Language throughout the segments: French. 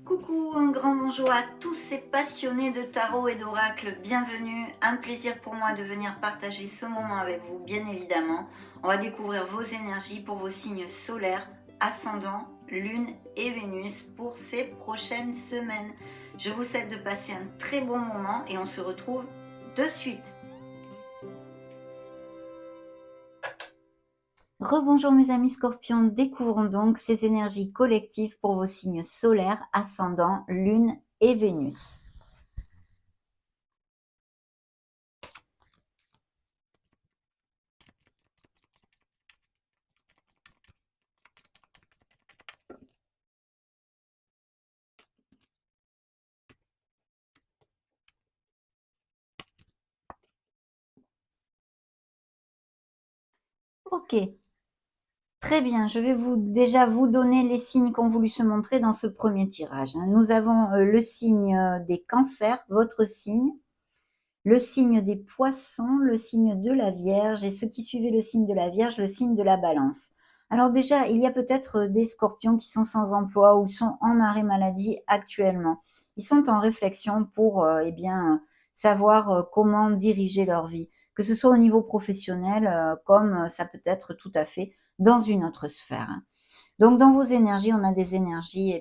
Coucou, un grand bonjour à tous ces passionnés de tarot et d'oracle, bienvenue, un plaisir pour moi de venir partager ce moment avec vous, bien évidemment. On va découvrir vos énergies pour vos signes solaires, ascendant, lune et Vénus pour ces prochaines semaines. Je vous souhaite de passer un très bon moment et on se retrouve de suite. Rebonjour mes amis scorpions, découvrons donc ces énergies collectives pour vos signes solaires, ascendant, lune et Vénus. Ok, très bien, je vais déjà vous donner les signes qu'ont voulu se montrer dans ce premier tirage. Nous avons le signe des cancers, votre signe, le signe des poissons, le signe de la Vierge et ceux qui suivaient le signe de la Vierge, le signe de la Balance. Alors déjà, il y a peut-être des scorpions qui sont sans emploi ou sont en arrêt maladie actuellement. Ils sont en réflexion pour savoir comment diriger leur vie, que ce soit au niveau professionnel comme ça peut être tout à fait dans une autre sphère. Donc dans vos énergies, on a des énergies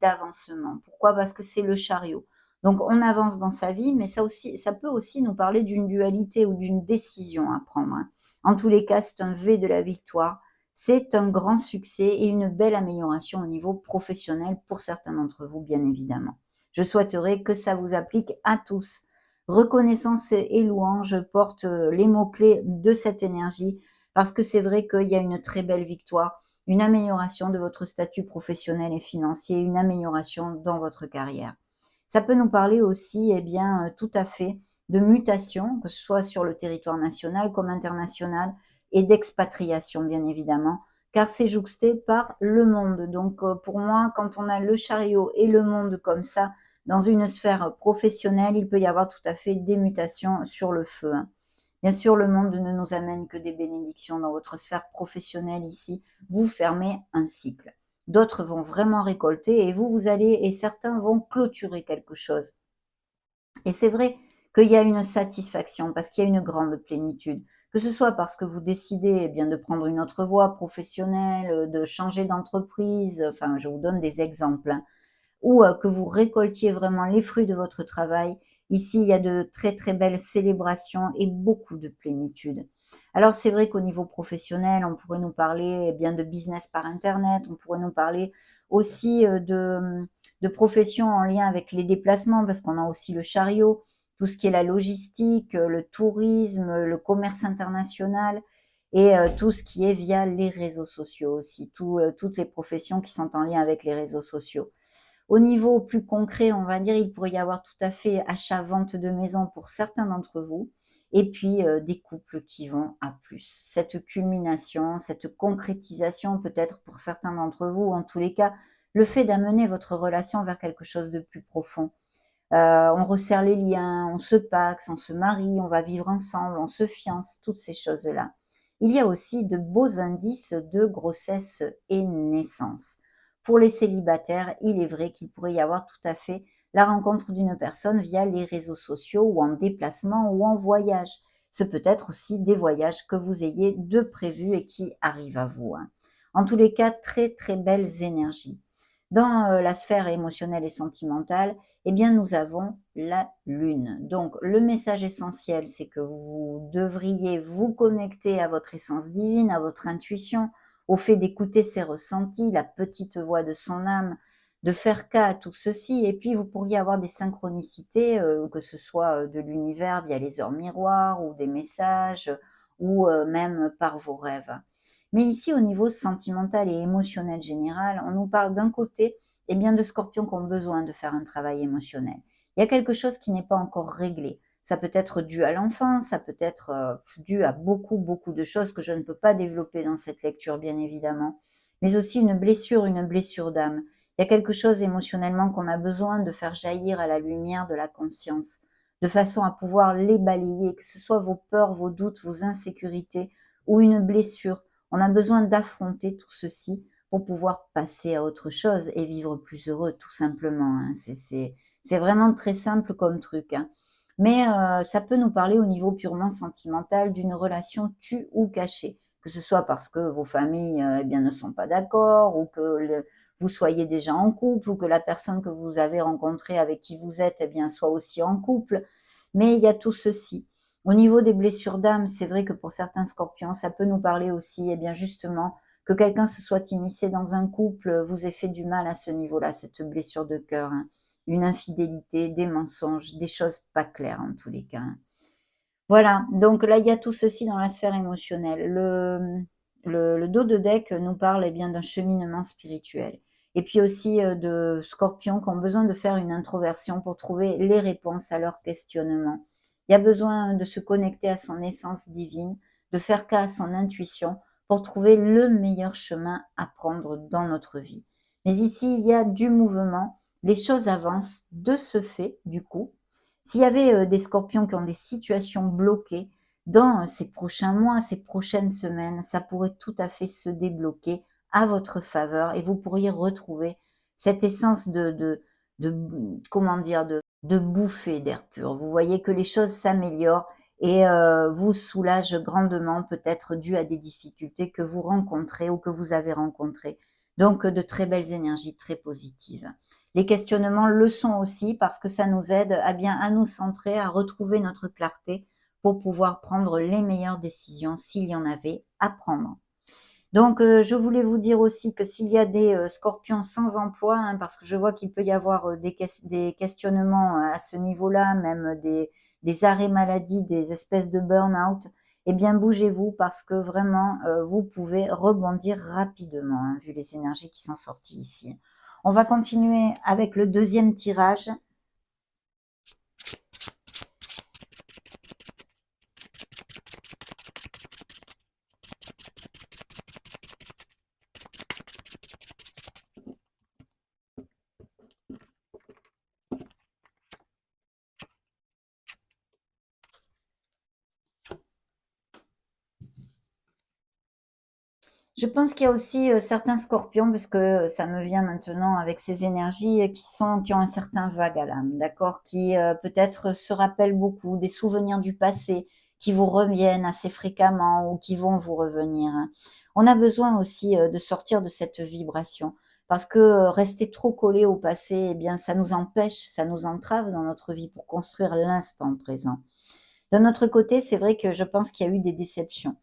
d'avancement. Pourquoi? Parce que c'est le chariot. Donc on avance dans sa vie, mais ça peut aussi nous parler d'une dualité ou d'une décision à prendre. En tous les cas, c'est un V de la victoire. C'est un grand succès et une belle amélioration au niveau professionnel pour certains d'entre vous, bien évidemment. Je souhaiterais que ça vous applique à tous. Reconnaissance et louange portent les mots-clés de cette énergie parce que c'est vrai qu'il y a une très belle victoire, une amélioration de votre statut professionnel et financier, une amélioration dans votre carrière. Ça peut nous parler aussi, tout à fait de mutation, que ce soit sur le territoire national comme international, et d'expatriation, bien évidemment, car c'est jouxté par le monde. Donc, pour moi, quand on a le chariot et le monde comme ça, dans une sphère professionnelle, il peut y avoir tout à fait des mutations sur le feu. Bien sûr, le monde ne nous amène que des bénédictions dans votre sphère professionnelle ici. Vous fermez un cycle. D'autres vont vraiment récolter et vous allez, et certains vont clôturer quelque chose. Et c'est vrai qu'il y a une satisfaction parce qu'il y a une grande plénitude. Que ce soit parce que vous décidez de prendre une autre voie professionnelle, de changer d'entreprise, enfin je vous donne des exemples, ou que vous récoltiez vraiment les fruits de votre travail. Ici, il y a de très très belles célébrations et beaucoup de plénitude. Alors c'est vrai qu'au niveau professionnel, on pourrait nous parler de business par internet, on pourrait nous parler aussi de professions en lien avec les déplacements, parce qu'on a aussi le chariot, tout ce qui est la logistique, le tourisme, le commerce international et tout ce qui est via les réseaux sociaux aussi, toutes les professions qui sont en lien avec les réseaux sociaux. Au niveau plus concret, on va dire, il pourrait y avoir tout à fait achat-vente de maison pour certains d'entre vous et puis des couples qui vont à plus. Cette culmination, cette concrétisation peut-être pour certains d'entre vous, en tous les cas, le fait d'amener votre relation vers quelque chose de plus profond. On resserre les liens, on se paxe, on se marie, on va vivre ensemble, on se fiance, toutes ces choses-là. Il y a aussi de beaux indices de grossesse et naissance. Pour les célibataires, il est vrai qu'il pourrait y avoir tout à fait la rencontre d'une personne via les réseaux sociaux ou en déplacement ou en voyage. Ce peut être aussi des voyages que vous ayez de prévus et qui arrivent à vous. En tous les cas, très très belles énergies. Dans la sphère émotionnelle et sentimentale, nous avons la lune. Donc, le message essentiel, c'est que vous devriez vous connecter à votre essence divine, à votre intuition, au fait d'écouter ses ressentis, la petite voix de son âme, de faire cas à tout ceci. Et puis, vous pourriez avoir des synchronicités, que ce soit de l'univers via les heures miroirs ou des messages ou même par vos rêves. Mais ici, au niveau sentimental et émotionnel général, on nous parle d'un côté de scorpions qui ont besoin de faire un travail émotionnel. Il y a quelque chose qui n'est pas encore réglé. Ça peut être dû à l'enfance, ça peut être dû à beaucoup, beaucoup de choses que je ne peux pas développer dans cette lecture, bien évidemment. Mais aussi une blessure d'âme. Il y a quelque chose émotionnellement qu'on a besoin de faire jaillir à la lumière de la conscience, de façon à pouvoir les balayer, que ce soit vos peurs, vos doutes, vos insécurités ou une blessure. On a besoin d'affronter tout ceci pour pouvoir passer à autre chose et vivre plus heureux, tout simplement, hein. C'est vraiment très simple comme truc, hein. Mais ça peut nous parler au niveau purement sentimental d'une relation tue ou cachée, que ce soit parce que vos familles, eh bien, ne sont pas d'accord ou que vous soyez déjà en couple ou que la personne que vous avez rencontrée avec qui vous êtes, eh bien, soit aussi en couple. Mais il y a tout ceci. Au niveau des blessures d'âme, c'est vrai que pour certains scorpions, ça peut nous parler aussi, eh bien, justement, que quelqu'un se soit immiscé dans un couple, vous ait fait du mal à ce niveau-là, cette blessure de cœur, hein. Une infidélité, des mensonges, des choses pas claires en tous les cas, hein. Voilà, donc là, il y a tout ceci dans la sphère émotionnelle. Le dos de deck nous parle, eh bien, d'un cheminement spirituel et puis aussi, de scorpions qui ont besoin de faire une introversion pour trouver les réponses à leurs questionnements. Il y a besoin de se connecter à son essence divine, de faire cas à son intuition pour trouver le meilleur chemin à prendre dans notre vie. Mais ici, il y a du mouvement, les choses avancent de ce fait, du coup. S'il y avait, des scorpions qui ont des situations bloquées, dans ces prochains mois, ces prochaines semaines, ça pourrait tout à fait se débloquer à votre faveur et vous pourriez retrouver cette essence de comment dire? De bouffée d'air pur. Vous voyez que les choses s'améliorent et vous soulagent grandement, peut-être dû à des difficultés que vous rencontrez ou que vous avez rencontrées. Donc de très belles énergies, très positives. Les questionnements le sont aussi parce que ça nous aide à bien à nous centrer, à retrouver notre clarté pour pouvoir prendre les meilleures décisions s'il y en avait à prendre. Donc, je voulais vous dire aussi que s'il y a des, scorpions sans emploi, hein, parce que je vois qu'il peut y avoir, des questionnements, à ce niveau-là, même des arrêts maladie, des espèces de burn-out, eh bien bougez-vous parce que vraiment, vous pouvez rebondir rapidement, hein, vu les énergies qui sont sorties ici. On va continuer avec le deuxième tirage. Je pense qu'il y a aussi, certains scorpions, parce que ça me vient maintenant avec ces énergies, qui ont un certain vague à l'âme, d'accord? Qui, peut-être se rappellent beaucoup des souvenirs du passé, qui vous reviennent assez fréquemment ou qui vont vous revenir, hein. On a besoin aussi, de sortir de cette vibration parce que, rester trop collé au passé, eh bien, ça nous empêche, ça nous entrave dans notre vie pour construire l'instant présent. D'un autre côté, c'est vrai que je pense qu'il y a eu des déceptions.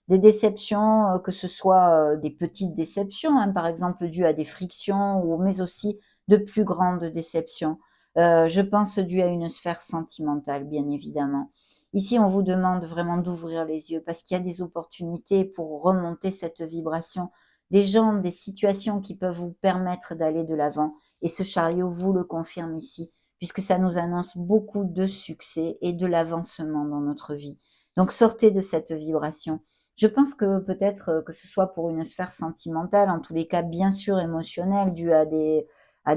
Des déceptions, que ce soit, des petites déceptions, hein, par exemple dues à des frictions ou mais aussi de plus grandes déceptions. Je pense dues à une sphère sentimentale, bien évidemment. Ici, on vous demande vraiment d'ouvrir les yeux parce qu'il y a des opportunités pour remonter cette vibration, des gens, des situations qui peuvent vous permettre d'aller de l'avant et ce chariot vous le confirme ici puisque ça nous annonce beaucoup de succès et de l'avancement dans notre vie. Donc sortez de cette vibration. Je pense que peut-être que ce soit pour une sphère sentimentale, en tous les cas bien sûr émotionnelle, due à des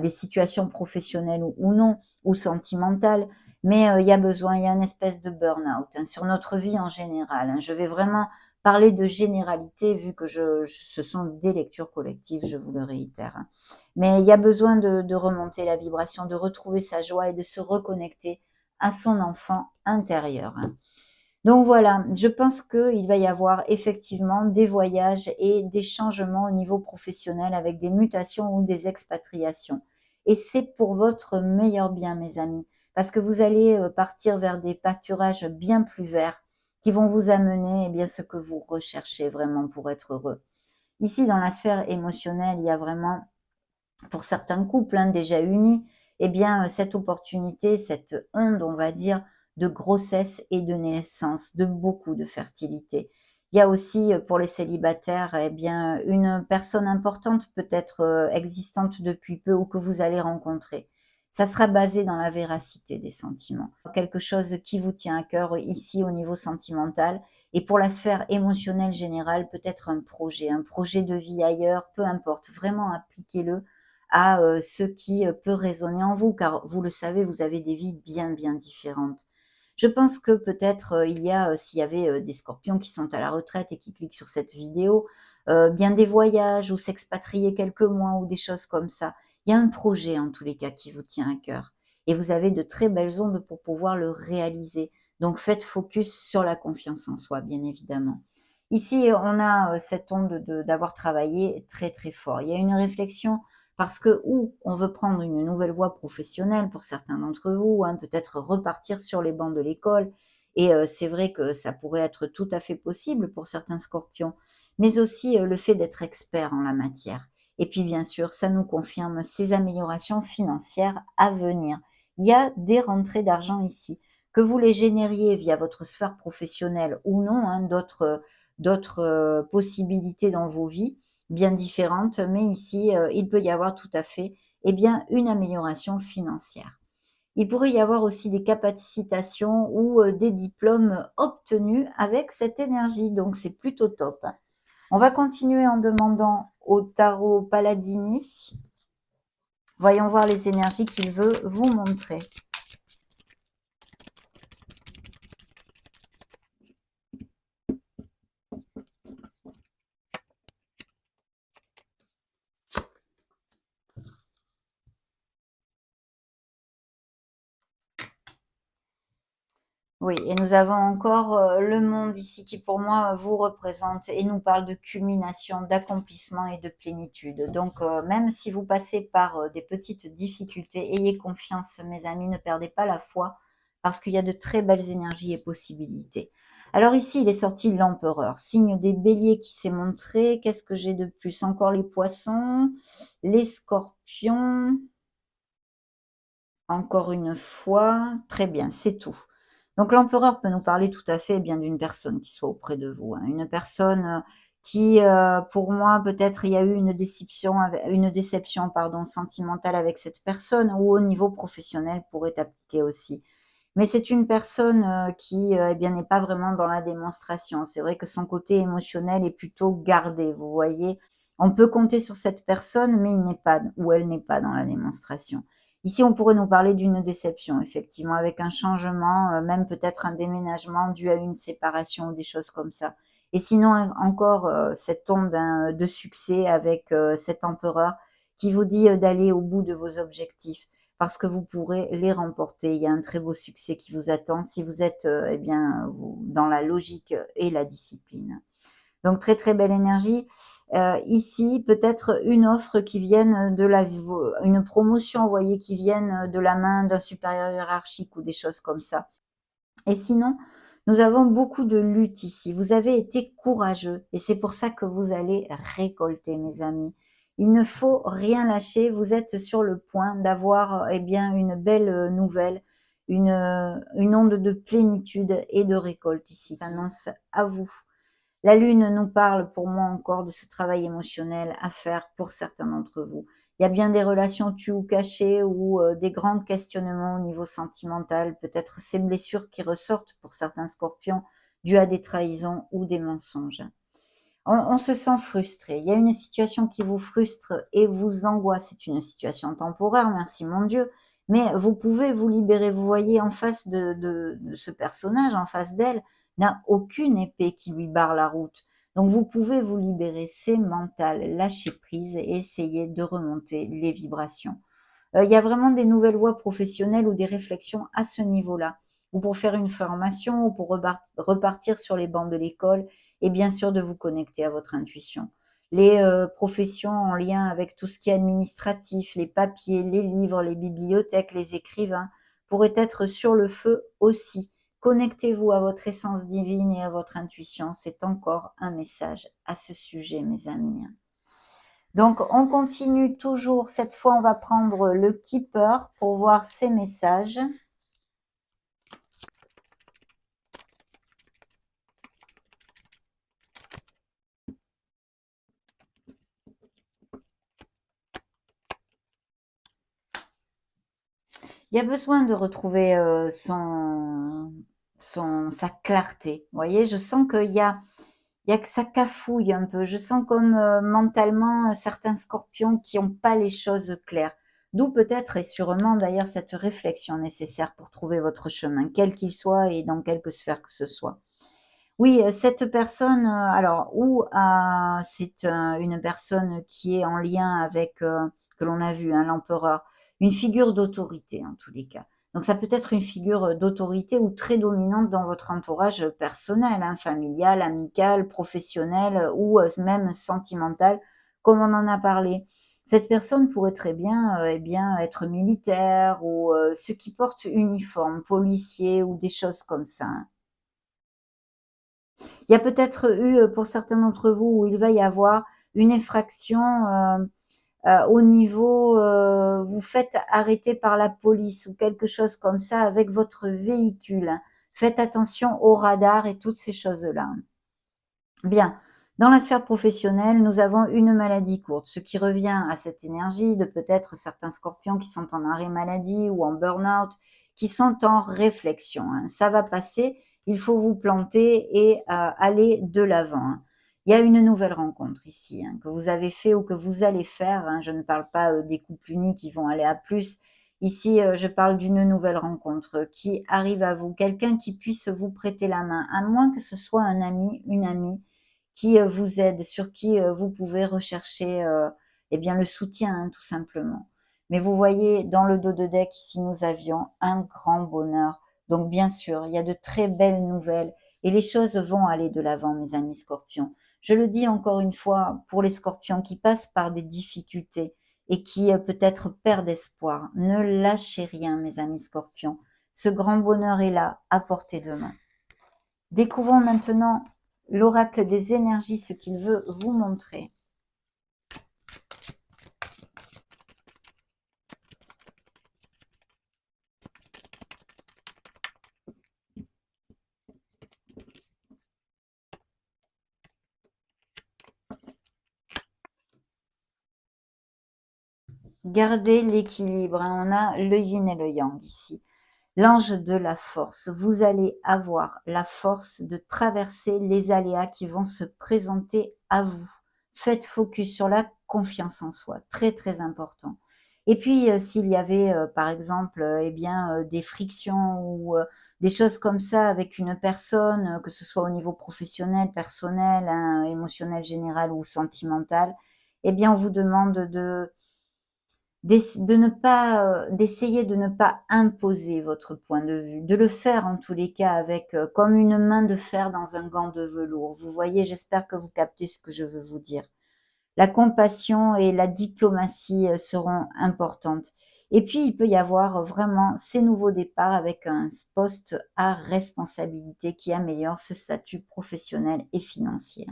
situations professionnelles ou non, ou sentimentales, mais il y a une espèce de burn-out hein, sur notre vie en général, hein. Je vais vraiment parler de généralité vu que ce sont des lectures collectives, je vous le réitère, hein. Mais il y a besoin de remonter la vibration, de retrouver sa joie et de se reconnecter à son enfant intérieur, hein. Donc voilà, je pense qu'il va y avoir effectivement des voyages et des changements au niveau professionnel avec des mutations ou des expatriations. Et c'est pour votre meilleur bien, mes amis, parce que vous allez partir vers des pâturages bien plus verts qui vont vous amener eh bien, ce que vous recherchez vraiment pour être heureux. Ici, dans la sphère émotionnelle, il y a vraiment pour certains couples hein, déjà unis, eh bien, cette opportunité, cette onde, on va dire, de grossesse et de naissance, de beaucoup de fertilité. Il y a aussi pour les célibataires, eh bien, une personne importante peut-être existante depuis peu ou que vous allez rencontrer. Ça sera basé dans la véracité des sentiments. Quelque chose qui vous tient à cœur ici au niveau sentimental. Et pour la sphère émotionnelle générale, peut-être un projet de vie ailleurs, peu importe. Vraiment appliquez-le à ce qui peut résonner en vous, car vous le savez, vous avez des vies bien, bien différentes. Je pense que peut-être, il y a, s'il y avait, des scorpions qui sont à la retraite et qui cliquent sur cette vidéo, bien des voyages ou s'expatrier quelques mois ou des choses comme ça. Il y a un projet en tous les cas qui vous tient à cœur et vous avez de très belles ondes pour pouvoir le réaliser. Donc faites focus sur la confiance en soi, bien évidemment. Ici, on a, cette onde d'avoir travaillé très, très fort. Il y a une réflexion parce que ou on veut prendre une nouvelle voie professionnelle pour certains d'entre vous, hein, peut-être repartir sur les bancs de l'école et c'est vrai que ça pourrait être tout à fait possible pour certains scorpions, mais aussi, le fait d'être expert en la matière et puis bien sûr, ça nous confirme ces améliorations financières à venir. Il y a des rentrées d'argent ici. Que vous les génériez via votre sphère professionnelle ou non, hein, d'autres, possibilités dans vos vies, bien différentes, mais ici, il peut y avoir tout à fait, eh bien, une amélioration financière. Il pourrait y avoir aussi des capacitations ou, des diplômes obtenus avec cette énergie, donc c'est plutôt top. On va continuer en demandant au tarot Paladini. Voyons voir les énergies qu'il veut vous montrer. Oui, et nous avons encore le monde ici qui pour moi vous représente et nous parle de culmination, d'accomplissement et de plénitude. Donc même si vous passez par des petites difficultés, ayez confiance mes amis, ne perdez pas la foi parce qu'il y a de très belles énergies et possibilités. Alors ici, il est sorti l'empereur, signe des béliers qui s'est montré. Qu'est-ce que j'ai de plus? Encore les poissons, les scorpions, encore une fois. Très bien, c'est tout. Donc l'empereur peut nous parler tout à fait bien d'une personne qui soit auprès de vous, hein. Une personne, qui, pour moi, peut-être il y a eu une déception, pardon, sentimentale avec cette personne ou au niveau professionnel pourrait appliquer aussi. Mais c'est une personne, qui, eh bien, n'est pas vraiment dans la démonstration. C'est vrai que son côté émotionnel est plutôt gardé, vous voyez? On peut compter sur cette personne, mais il n'est pas ou elle n'est pas dans la démonstration. Ici, on pourrait nous parler d'une déception, effectivement, avec un changement, même peut-être un déménagement dû à une séparation ou des choses comme ça. Et sinon, encore, cette onde, hein, de succès avec, cet empereur qui vous dit, d'aller au bout de vos objectifs parce que vous pourrez les remporter. Il y a un très beau succès qui vous attend si vous êtes, eh bien, dans la logique et la discipline. Donc très, très belle énergie. Ici, peut-être une offre qui vienne de la une promotion, vous voyez, qui vienne de la main d'un supérieur hiérarchique ou des choses comme ça. Et sinon, nous avons beaucoup de lutte ici. Vous avez été courageux et c'est pour ça que vous allez récolter, mes amis. Il ne faut rien lâcher. Vous êtes sur le point d'avoir, eh bien, une belle nouvelle, une onde de plénitude et de récolte ici s'annonce à vous. La lune nous parle pour moi encore de ce travail émotionnel à faire pour certains d'entre vous. Il y a bien des relations tues ou cachées ou des grands questionnements au niveau sentimental, peut-être ces blessures qui ressortent pour certains scorpions dues à des trahisons ou des mensonges. On se sent frustré. Il y a une situation qui vous frustre et vous angoisse. C'est une situation temporaire, merci mon Dieu, mais vous pouvez vous libérer. Vous voyez en face de ce personnage, en face d'elle, n'a aucune épée qui lui barre la route. Donc vous pouvez vous libérer, c'est mental, lâcher prise et essayer de remonter les vibrations. Il y a vraiment des nouvelles voies professionnelles ou des réflexions à ce niveau-là, ou pour faire une formation, ou pour repartir sur les bancs de l'école, et bien sûr de vous connecter à votre intuition. Les professions en lien avec tout ce qui est administratif, les papiers, les livres, les bibliothèques, les écrivains, pourraient être sur le feu aussi. Connectez-vous à votre essence divine et à votre intuition. C'est encore un message à ce sujet, mes amis. Donc, on continue toujours. Cette fois, on va prendre le Keeper pour voir ses messages. Il y a besoin de retrouver sa clarté. Vous voyez, je sens il y a que ça cafouille un peu. Je sens comme mentalement certains scorpions qui n'ont pas les choses claires. D'où peut-être et sûrement d'ailleurs cette réflexion nécessaire pour trouver votre chemin, quel qu'il soit et dans quelque sphère que ce soit. Oui, cette personne, alors ou c'est, une personne qui est en lien avec, que l'on a vu, hein, l'empereur, une figure d'autorité en tous les cas. Donc ça peut être une figure, d'autorité ou très dominante dans votre entourage, personnel, hein, familial, amical, professionnel, ou, même sentimental, comme on en a parlé. Cette personne pourrait très bien, eh bien, être militaire ou, ceux qui portent uniforme, policier ou des choses comme ça, hein. Il y a peut-être eu, pour certains d'entre vous, où il va y avoir une effraction, au niveau, vous faites arrêter par la police ou quelque chose comme ça avec votre véhicule. Faites attention aux radars et toutes ces choses-là. Bien, dans la sphère professionnelle, nous avons une maladie courte, ce qui revient à cette énergie de peut-être certains scorpions qui sont en arrêt maladie ou en burn-out, qui sont en réflexion, hein. Ça va passer, il faut vous planter et aller de l'avant, hein. Il y a une nouvelle rencontre ici, hein, que vous avez fait ou que vous allez faire, hein. Je ne parle pas des couples unis qui vont aller à plus. Ici, je parle d'une nouvelle rencontre qui arrive à vous, quelqu'un qui puisse vous prêter la main, à moins que ce soit un ami, une amie qui vous aide, sur qui vous pouvez rechercher eh bien le soutien, hein, tout simplement. Mais vous voyez, dans le dos de deck, ici, nous avions un grand bonheur. Donc, bien sûr, il y a de très belles nouvelles et les choses vont aller de l'avant, mes amis scorpions. Je le dis encore une fois, pour les scorpions qui passent par des difficultés et qui peut-être perdent espoir, ne lâchez rien, mes amis scorpions. Ce grand bonheur est là, à portée de main. Découvrons maintenant l'oracle des énergies, ce qu'il veut vous montrer. Gardez l'équilibre, hein. On a le yin et le yang ici. L'ange de la force. Vous allez avoir la force de traverser les aléas qui vont se présenter à vous. Faites focus sur la confiance en soi, très très important. Et puis s'il y avait par exemple eh bien des frictions ou des choses comme ça avec une personne, que ce soit au niveau professionnel, personnel, hein, émotionnel général ou sentimental, eh bien on vous demande de ne pas, d'essayer de ne pas imposer votre point de vue, de le faire en tous les cas avec, comme une main de fer dans un gant de velours. Vous voyez? J'espère que vous captez ce que je veux vous dire. La compassion et la diplomatie, seront importantes. Et puis il peut y avoir vraiment ces nouveaux départs avec un poste à responsabilité qui améliore ce statut professionnel et financier.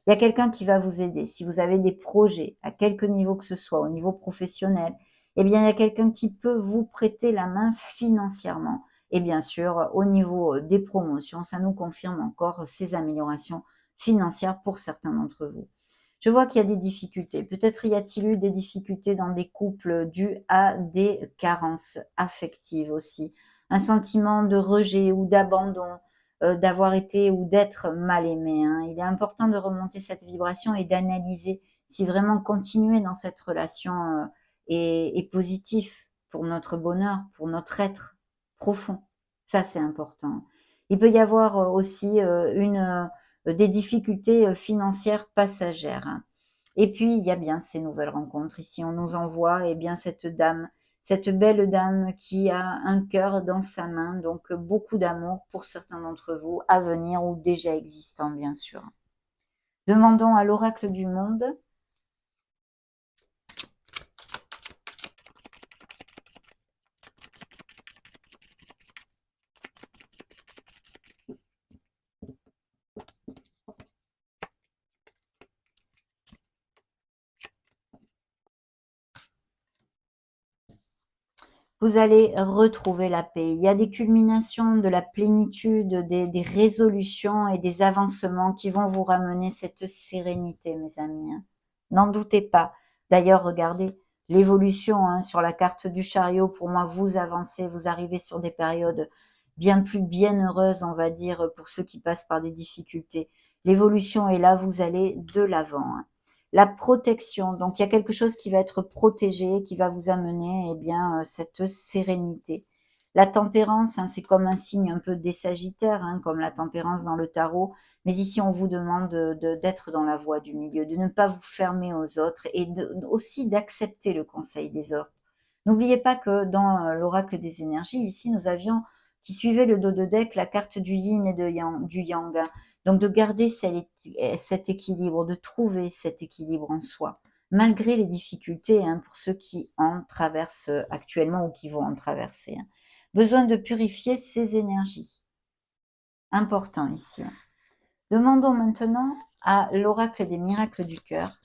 Il y a quelqu'un qui va vous aider. Si vous avez des projets, à quelque niveau que ce soit, au niveau professionnel, eh bien, il y a quelqu'un qui peut vous prêter la main financièrement. Et bien sûr, au niveau des promotions, ça nous confirme encore ces améliorations financières pour certains d'entre vous. Je vois qu'il y a des difficultés. Peut-être y a-t-il eu des difficultés dans des couples dues à des carences affectives aussi. Un sentiment de rejet ou d'abandon, d'avoir été ou d'être mal aimé, hein. Il est important de remonter cette vibration et d'analyser si vraiment continuer dans cette relation est positif pour notre bonheur, pour notre être profond. Ça, c'est important. Il peut y avoir aussi des difficultés financières passagères, hein. Et puis, il y a bien ces nouvelles rencontres. Ici, on nous envoie eh bien, cette dame, cette belle dame qui a un cœur dans sa main, donc beaucoup d'amour pour certains d'entre vous, à venir ou déjà existants, bien sûr. Demandons à l'oracle du monde. Vous allez retrouver la paix. Il y a des culminations de la plénitude, des résolutions et des avancements qui vont vous ramener cette sérénité, mes amis, hein. N'en doutez pas. D'ailleurs, regardez l'évolution hein, sur la carte du chariot. Pour moi, vous avancez, vous arrivez sur des périodes bien plus bienheureuses, on va dire, pour ceux qui passent par des difficultés. L'évolution est là, vous allez de l'avant, hein. la protection. Donc, il y a quelque chose qui va être protégé, qui va vous amener, eh bien, cette sérénité. La tempérance, hein, c'est comme un signe un peu des Sagittaires, hein, comme la tempérance dans le tarot. Mais ici, on vous demande d'être dans la voie du milieu, de ne pas vous fermer aux autres et aussi d'accepter le conseil des autres. N'oubliez pas que dans l'oracle des énergies, ici, nous avions, qui suivait le dos de deck, la carte du yin et du yang, hein. Donc de garder cet équilibre, de trouver cet équilibre en soi, malgré les difficultés, hein, pour ceux qui en traversent actuellement ou qui vont en traverser, hein. Besoin de purifier ces énergies. Important ici, hein. Demandons maintenant à l'oracle des miracles du cœur.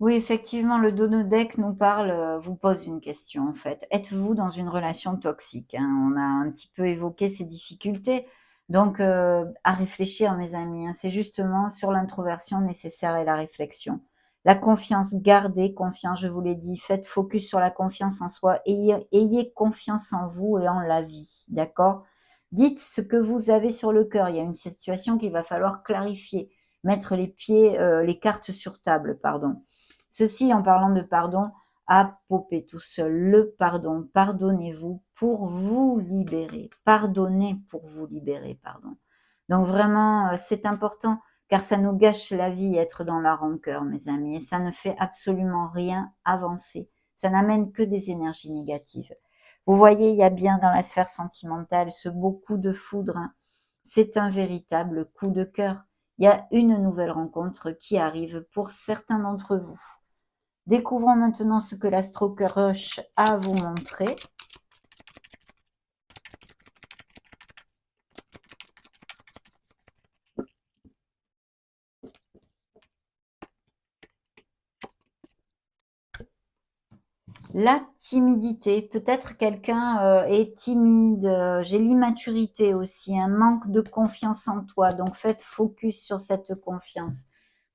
Oui, effectivement, le Dono-deck nous parle, vous pose une question en fait. Êtes-vous dans une relation toxique, hein? On a un petit peu évoqué ces difficultés, donc à réfléchir mes amis, hein. C'est justement sur l'introversion nécessaire et la réflexion. La confiance, gardez confiance, je vous l'ai dit, faites focus sur la confiance en soi, ayez confiance en vous et en la vie, d'accord? Dites ce que vous avez sur le cœur, il y a une situation qu'il va falloir clarifier, mettre les cartes sur table, pardon. Ceci, en parlant de pardon, a popé tout seul. Le pardon, pardonnez-vous pour vous libérer. Pardonnez pour vous libérer, pardon. Donc vraiment, c'est important car ça nous gâche la vie, être dans la rancœur, mes amis, et ça ne fait absolument rien avancer. Ça n'amène que des énergies négatives. Vous voyez, il y a bien dans la sphère sentimentale ce beau coup de foudre, hein. C'est un véritable coup de cœur. Il y a une nouvelle rencontre qui arrive pour certains d'entre vous. Découvrons maintenant ce que l'Astro Crush a à vous montrer. La timidité, peut-être quelqu'un est timide, j'ai l'immaturité aussi, un manque de confiance en toi, donc faites focus sur cette confiance.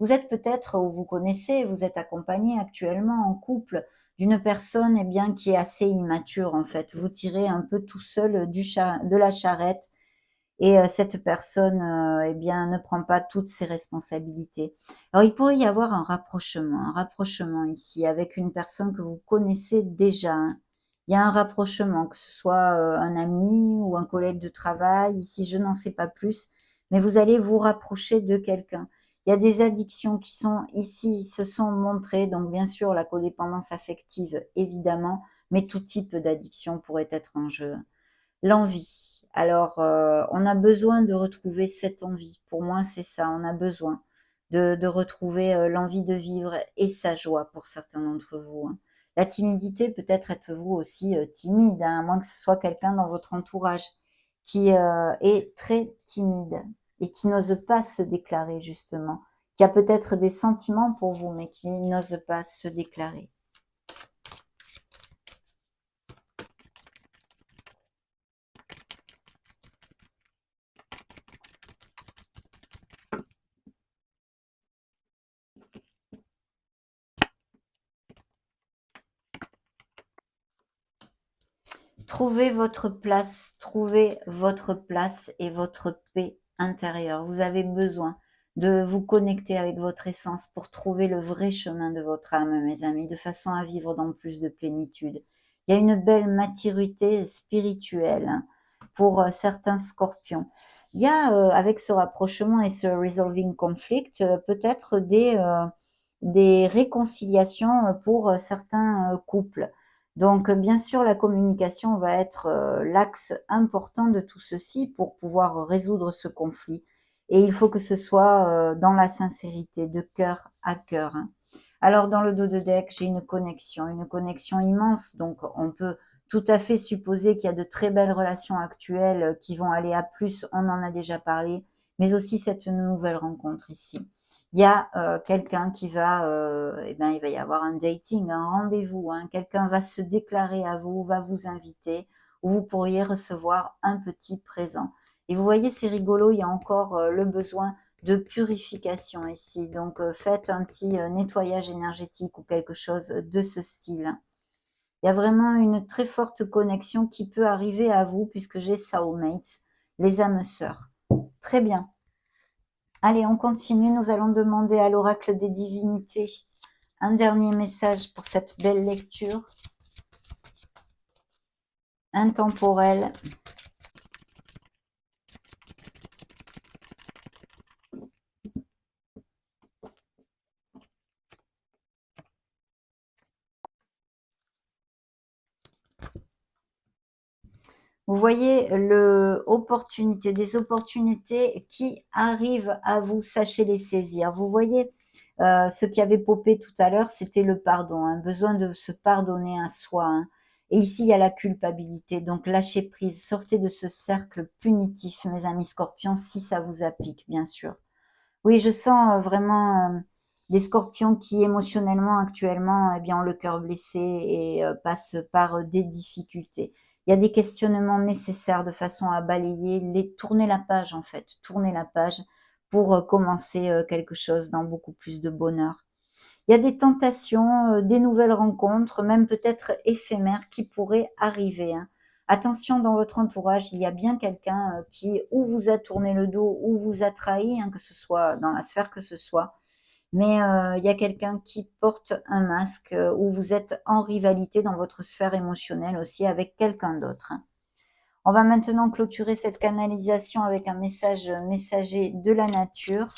Vous êtes peut-être, ou vous connaissez, vous êtes accompagné actuellement en couple d'une personne eh bien, qui est assez immature en fait. Vous tirez un peu tout seul de la charrette et cette personne, eh bien, ne prend pas toutes ses responsabilités. Alors, il pourrait y avoir un rapprochement ici avec une personne que vous connaissez déjà, hein. Il y a un rapprochement, que ce soit un ami ou un collègue de travail. Ici, je n'en sais pas plus, mais vous allez vous rapprocher de quelqu'un. Il y a des addictions qui sont ici, se sont montrées. Donc, bien sûr, la codépendance affective, évidemment, mais tout type d'addiction pourrait être en jeu. L'envie. Alors, on a besoin de retrouver cette envie. Pour moi, c'est ça, on a besoin de retrouver, l'envie de vivre et sa joie pour certains d'entre vous, hein. La timidité, peut-être êtes-vous aussi, timide, hein, à moins que ce soit quelqu'un dans votre entourage qui, est très timide et qui n'ose pas se déclarer justement, qui a peut-être des sentiments pour vous, mais qui n'ose pas se déclarer. Trouvez votre place et votre paix intérieure. Vous avez besoin de vous connecter avec votre essence pour trouver le vrai chemin de votre âme, mes amis, de façon à vivre dans plus de plénitude. Il y a une belle maturité spirituelle, hein, pour certains scorpions. Il y a, avec ce rapprochement et ce resolving conflict, peut-être des réconciliations pour certains couples. Donc, bien sûr, la communication va être l'axe important de tout ceci pour pouvoir résoudre ce conflit. Et il faut que ce soit dans la sincérité, de cœur à cœur, hein. Alors, dans le dos de deck, j'ai une connexion immense. Donc, on peut tout à fait supposer qu'il y a de très belles relations actuelles qui vont aller à plus. On en a déjà parlé, mais aussi cette nouvelle rencontre ici. Il y a quelqu'un qui va, eh ben, il va y avoir un dating, un rendez-vous, hein. Quelqu'un va se déclarer à vous, va vous inviter, ou vous pourriez recevoir un petit présent. Et vous voyez, c'est rigolo, il y a encore le besoin de purification ici. Donc, faites un petit nettoyage énergétique ou quelque chose de ce style. Il y a vraiment une très forte connexion qui peut arriver à vous puisque j'ai soulmates, les âmes sœurs. Très bien. Allez, on continue. Nous allons demander à l'oracle des divinités un dernier message pour cette belle lecture intemporelle. Vous voyez des opportunités qui arrivent à vous, sachez les saisir. Vous voyez, ce qui avait popé tout à l'heure, c'était le pardon, un besoin de se pardonner à soi, hein. Et ici, il y a la culpabilité, donc lâchez prise, sortez de ce cercle punitif, mes amis scorpions, si ça vous applique, bien sûr. Oui, je sens vraiment des scorpions qui émotionnellement actuellement eh bien, ont le cœur blessé et passent par des difficultés. Il y a des questionnements nécessaires de façon à balayer, tourner la page en fait, tourner la page pour commencer quelque chose dans beaucoup plus de bonheur. Il y a des tentations, des nouvelles rencontres, même peut-être éphémères qui pourraient arriver, hein. Attention dans votre entourage, il y a bien quelqu'un, qui ou vous a tourné le dos ou vous a trahi, hein, que ce soit dans la sphère que ce soit. Mais, il y a quelqu'un qui porte un masque, ou vous êtes en rivalité dans votre sphère émotionnelle aussi avec quelqu'un d'autre, hein. On va maintenant clôturer cette canalisation avec un message messager de la nature.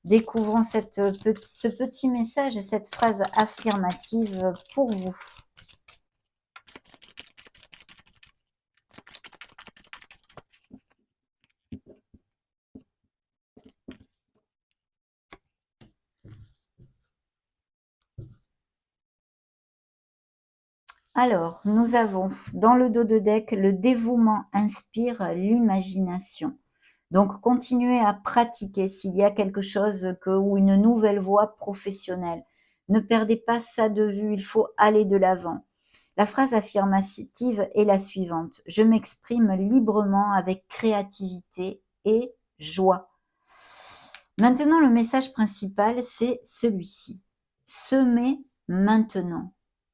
Découvrons ce petit message et cette phrase affirmative pour vous. Alors, nous avons dans le dos de deck, le dévouement inspire l'imagination. Donc, continuez à pratiquer s'il y a quelque chose ou une nouvelle voie professionnelle. Ne perdez pas ça de vue, il faut aller de l'avant. La phrase affirmative est la suivante. Je m'exprime librement avec créativité et joie. Maintenant, le message principal, c'est celui-ci. Semez maintenant,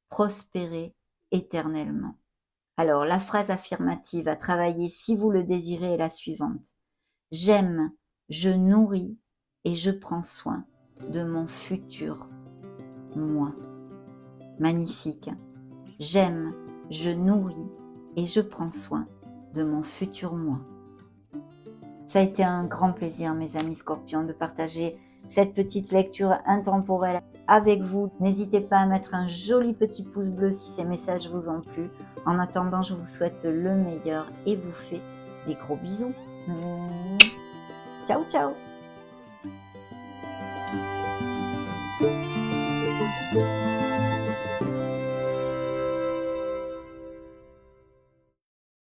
prospérez éternellement. Alors, la phrase affirmative à travailler, si vous le désirez, est la suivante. J'aime, je nourris et je prends soin de mon futur moi. Magnifique. J'aime, je nourris et je prends soin de mon futur moi. Ça a été un grand plaisir, mes amis scorpions, de partager cette petite lecture intemporelle avec vous. N'hésitez pas à mettre un joli petit pouce bleu si ces messages vous ont plu. En attendant, je vous souhaite le meilleur et vous fais des gros bisous. Ciao, ciao!